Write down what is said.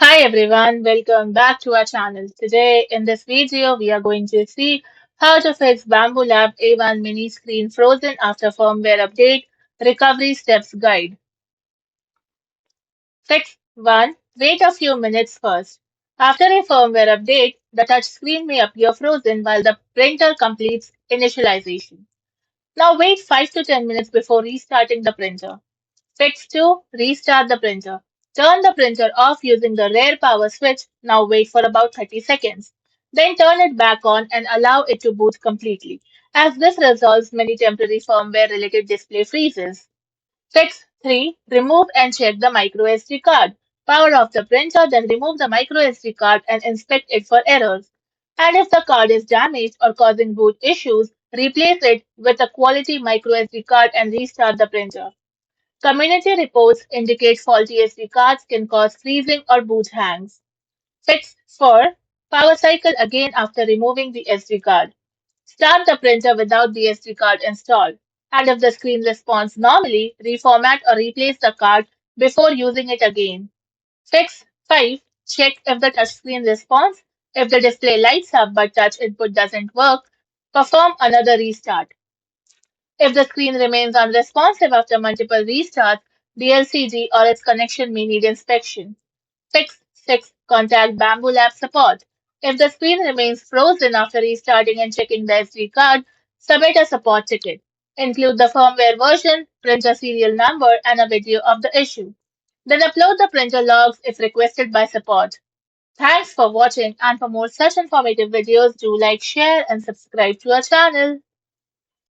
Hi everyone, welcome back to our channel. Today in this video we are going to see how to fix Bambu Lab A1 Mini screen frozen after firmware update, recovery steps guide. Fix 1. Wait a few minutes first. After a firmware update, the touch screen may appear frozen while the printer completes initialization. Now wait 5 to 10 minutes before restarting the printer. Fix 2. Restart the printer. Turn the printer off using the rear power switch. Now wait for about 30 seconds. Then turn it back on and allow it to boot completely, as this resolves many temporary firmware related display freezes. Fix 3. Remove and check the micro SD card. Power off the printer, then remove the micro SD card and inspect it for errors. And if the card is damaged or causing boot issues, replace it with a quality micro SD card and restart the printer. Community reports indicate faulty SD cards can cause freezing or boot hangs. Fix 4. Power cycle again after removing the SD card. Start the printer without the SD card installed. And if the screen responds normally, reformat or replace the card before using it again. Fix 5. Check if the touchscreen responds. If the display lights up but touch input doesn't work, perform another restart. If the screen remains unresponsive after multiple restarts, the LCD or its connection may need inspection. Fix 6. Contact Bambu Lab support. If the screen remains frozen after restarting and checking the SD card, submit a support ticket. Include the firmware version, printer serial number, and a video of the issue. Then upload the printer logs if requested by support. Thanks for watching, and for more such informative videos, do like, share, and subscribe to our channel.